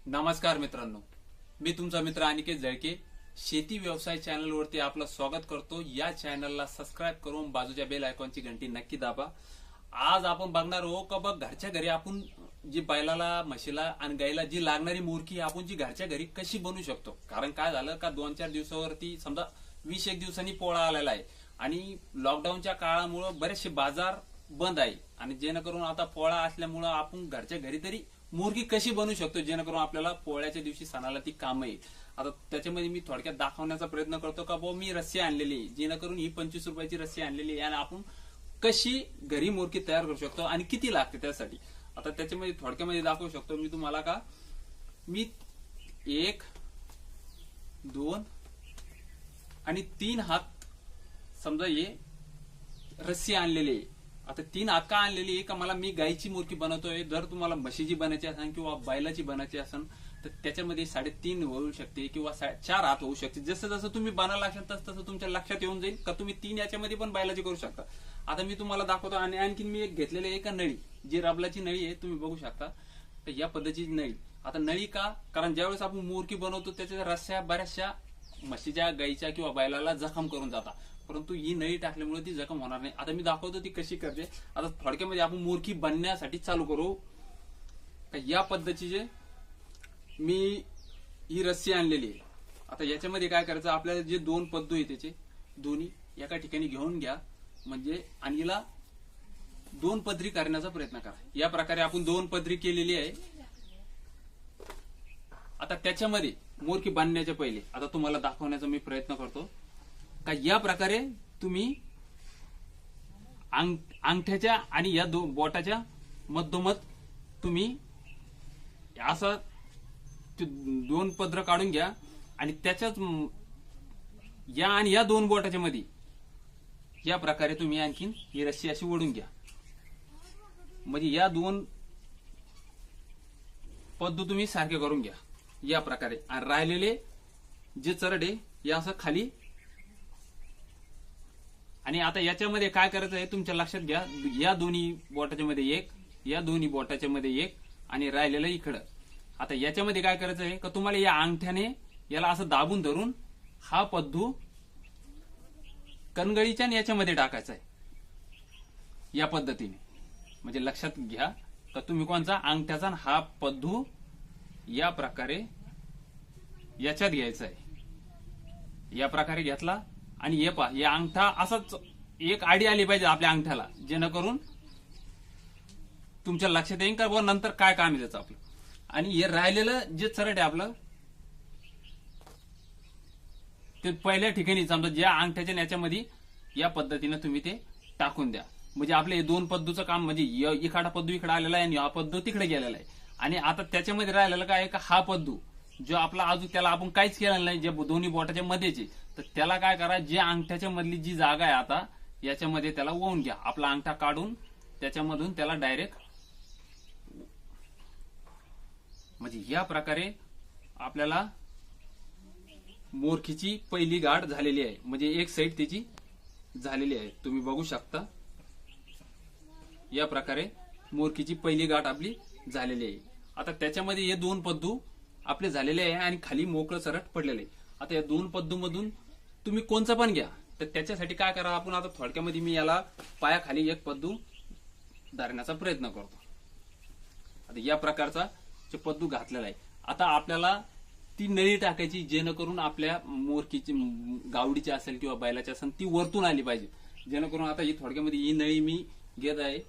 नमस्कार मित्रांनो, मी तुमचा मित्र अनिकेत जळके शेती व्यवसाय चॅनल वरती आपलं स्वागत करतो। या चॅनलला सबस्क्राइब करून बाजूच्या बेल आयकॉनची घंटी नक्की दाबा। आज आपण बघणार आहोत का बघ घरच्या घरी आपण जी बैलाला म्हशीला आणि गाईला जी लागणारी मुरकी आपण जी घरच्या घरी कशी बनवू शकतो। कारण काय झालं का 2-4 दिवसावरती समजा 20-1 दिवसांनी पोळा आलेला आहे आणि लॉकडाऊनच्या काळामुळे बरेचसे बाजार बंद आहे आणि जेणेकरून आता पोळा असल्यामुळे आपण घरच्या घरी तरी मुरगी कशी बनवू शकतो जेणेकरून आपल्याला पोळ्याच्या दिवशी सणाला ती काम येईल। आता त्याच्यामध्ये मी थोडक्यात दाखवण्याचा प्रयत्न करतो का मी रस्सी आणलेली आहे, जेणेकरून ही 25 रुपयाची रस्सी आणलेली आहे आणि आपण कशी घरी मुरगी तयार करू शकतो आणि किती लागते त्यासाठी। आता त्याच्यामध्ये थोडक्यामध्ये दाखवू शकतो मी तुम्हाला का मी 1, 2 आणि 3 हात समजा हे रस्सी आणलेली आहे। आता 3 हात का आणलेली आहे का मला मी गायची मुरकी बनवतोय। जर तुम्हाला म्हशीची बनायची असेल किंवा बैलाची बनायची असेल तर त्याच्यामध्ये 3.5 होऊ शकते किंवा 4 हात होऊ शकते। जसं जसं तुम्ही बनायला लागशाल तसं तुमच्या लक्षात येऊन जाईल का तुम्ही 3 याच्यामध्ये पण बैलाची करू शकता। आता मी तुम्हाला दाखवतो आणि आणखीन मी एक घेतलेली आहे का नळी, जी रबलाची नळी आहे तुम्ही बघू शकता। तर या पद्धतीची नळी, आता नळी का कारण ज्यावेळेस आपण मुरकी बनवतो त्याच्या रस्स्या बऱ्याचशा म्हशीच्या गाईच्या किंवा बैलाला जखम करून जातात, परंतु ही नळी टाकल्यामुळे ती जखम होणार नाही। आता मी दाखवतो ती कशी करते। आता थोडक्यामध्ये आपण मुरकी बनण्यासाठी चालू करू। या पद्धतीचे मी ही रस्सी आणलेली आहे। आता याच्यामध्ये काय करायचं, आपल्याला जे 2 पद्दू आहे त्याचे दोन्ही एका ठिकाणी घेऊन घ्या, म्हणजे आणि हिला 2 पदरी करण्याचा प्रयत्न करा। या प्रकारे आपण 2 पदरी केलेली आहे। आता त्याच्यामध्ये मुरकी बांधण्याच्या पहिले आता तुम्हाला दाखवण्याचा मी प्रयत्न करतो का या प्रकारे तुम्ही अंगठ्याच्या आणि या बोटाच्या मधोमध तुम्ही असं 2 पदर काढून घ्या आणि त्याच्याच या आणि या 2 बोटाच्या मध्ये या प्रकारे तुम्ही आणखीन ही रस्सी अशी ओढून घ्या, म्हणजे या 2 पद्दू तुम्ही सारखे करून घ्या या प्रकारे। आणि राहिलेले जे चरडे या असं खाली। आणि आता याच्यामध्ये काय करायचं आहे तुमच्या लक्षात घ्या, या दोन्ही बोटाच्या मध्ये 1, या दोन्ही बोटाच्या मध्ये 1 आणि राहिलेलं इकडं। आता याच्यामध्ये काय करायचं आहे का तुम्हाला या अंगठ्याने याला असं दाबून धरून हा पद्दू कणगळीच्या याच्यामध्ये टाकायचा आहे या पद्धतीने। म्हणजे लक्षात घ्या का तुम्ही कोणचा अंगठ्याचा हा पद्दू या प्रकारे याच्यात घ्यायचा आहे। या प्रकारे घेतला आणि हे पहा या अंगठा असाच एक आडी आली पाहिजे आपल्या अंगठ्याला, जेणेकरून तुमच्या लक्षात येईल का नंतर काय काम आहे त्याचं आपलं। आणि हे राहिलेलं जे चरट आहे आपलं ते पहिल्या ठिकाणी समजा ज्या अंगठ्याच्या याच्यामध्ये या पद्धतीने तुम्ही ते टाकून द्या, म्हणजे आपले 2 पद्दूचं काम म्हणजे इकडा पद्दू इकडे आलेला आहे आणि हा पद्दू तिकडे गेलेला आहे। आणि आता त्याच्यामध्ये राहिलेलं काय का हा पद्दू जो आपला अजून त्याला आपण काहीच केलेलं नाही, जे दोन्ही बोटाच्या मध्येचे, तर त्याला काय करा जे अंगठ्याच्या मधली जी जागा आहे आता याच्यामध्ये त्याला ओवून घ्या। आपला अंगठा काढून त्याच्यामधून त्याला डायरेक्ट, म्हणजे या प्रकारे आपल्याला मोरखीची पहिली गाठ झालेली आहे, म्हणजे एक साईड त्याची झालेली आहे तुम्ही बघू शकता। या प्रकारे मोरखीची पहिली गाठ आपली झालेली आहे। आता त्याच्यामध्ये हे 2 पद्दू आपले झालेले आहे आणि खाली मोकळं सरट पडलेलं आहे। आता या 2 पद्दू मधून तुम्ही कोणचा पण घ्या, तर त्याच्यासाठी काय करा आपण आता थोडक्यामध्ये मी याला पायाखाली एक पद्दू धरण्याचा प्रयत्न करतो। आता या प्रकारचा जे पद्दू घातलेला आहे, आता आपल्याला ती नळी टाकायची जेणेकरून आपल्या मोरकीची गावडीची असेल किंवा बैलाची असेल ती वरतून आली पाहिजे, जेणेकरून आता ही थोडक्यामध्ये ही नळी मी घेत आहे।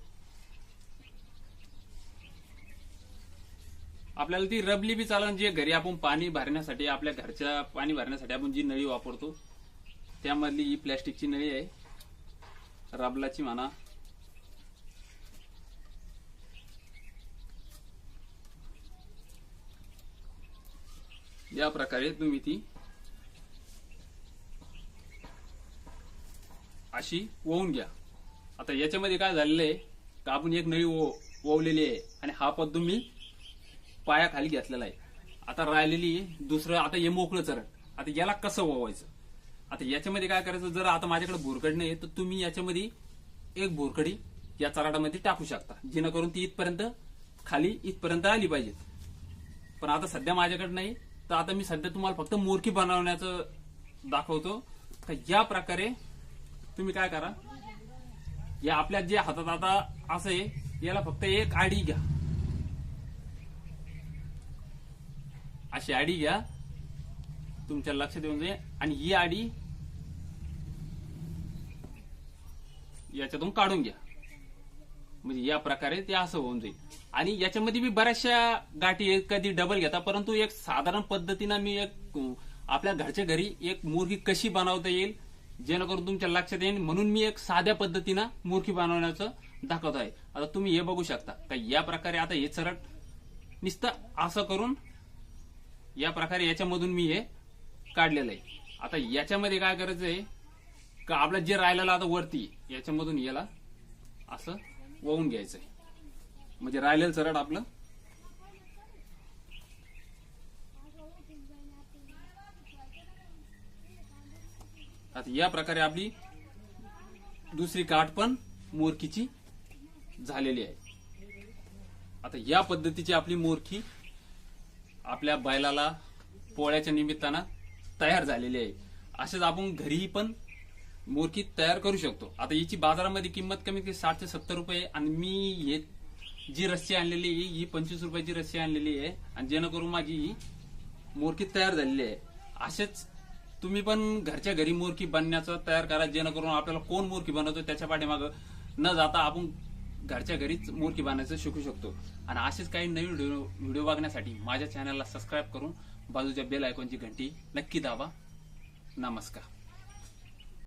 आपल्याला ती रबली बी चालेल, जे घरी आपण पाणी भरण्यासाठी आपल्या घरच्या पाणी भरण्यासाठी आपण जी नळी वापरतो त्यामधली ही प्लॅस्टिकची नळी आहे, रबलाची म्हणा। या प्रकारे तुम्ही ती अशी ओवून घ्या। आता याच्यामध्ये काय झालेलं आहे का आपण एक नळी ओवलेली आहे आणि हा पद्दू मी पायाखाली घेतलेला आहे। आता राहिलेली दुसरं आता हे मोकळं चरट, आता याला कसं ओवायचं। आता याच्यामध्ये काय करायचं, जर आता माझ्याकडे भोरकडी नाही तर तुम्ही याच्यामध्ये एक भोरकडी या चराडामध्ये टाकू शकता, जेणेकरून ती इथपर्यंत खाली इथपर्यंत आली पाहिजे। पण आता सध्या माझ्याकडे नाही, तर आता मी सध्या तुम्हाला फक्त मोरकी बनवण्याचं दाखवतो. तर या प्रकारे तुम्ही काय करा, या आपल्या जे हातात आता असं आहे, याला फक्त एक आडी घ्या, अशी आडी घ्या, तुमच्या लक्षात येऊन जाईल. आणि ही आडी याच्यातून काढून घ्या, म्हणजे या प्रकारे ते असं होऊन जाईल. आणि याच्यामध्ये मी बऱ्याचशा गाठी आहेत, कधी डबल घेता, परंतु एक साधारण पद्धतीनं मी एक आपल्या घरच्या घरी एक मुर्गी कशी बनवता येईल जेणेकरून तुमच्या लक्षात येईल, म्हणून मी एक साध्या पद्धतीनं मुर्गी बनवण्याचं दाखवत आहे. आता तुम्ही हे बघू शकता का या प्रकारे. आता हे सरळ नुसतं असं करून या प्रकारे याच्यामधून मी हे काढलेलं आहे. आता याच्यामध्ये काय करायचं आहे का, आपलं जे राहिलेलं आता वरती याच्यामधून याला असं वळून घ्यायचंय, म्हणजे राहिलेलं सरळ आपलं आता या प्रकारे आपली दुसरी काठ पण मोरकीची झालेली आहे. आता या पद्धतीची आपली मोरकी आपल्या बैलाला पोळ्याच्या निमित्तानं तयार झालेली आहे. असेच आपण घरी पण मोरकी तयार करू शकतो. आता याची बाजारामध्ये किंमत कमीत कमी 60 ते 70 रुपये, आणि मी हे जी रस्सी आणलेली आहे ही 25 रुपयाची रस्सी आणलेली आहे, आणि जेणेकरून माझी ही मोरकी तयार झालेली आहे. असेच तुम्ही पण घरच्या घरी मोरकी बनण्याचं तयार करा, जेणेकरून आपल्याला कोण मोरकी बनवतो त्याच्या पाठीमागं न जाता आपण घरच्या घरीच मोरकी बनवायचं शिकू शकतो. आणि असेच काही नवीन व्हिडिओ बघण्यासाठी माझ्या चॅनलला सबस्क्राईब करून बाजूच्या बेल आयकॉनची घंटी नक्की दाबा. नमस्कार.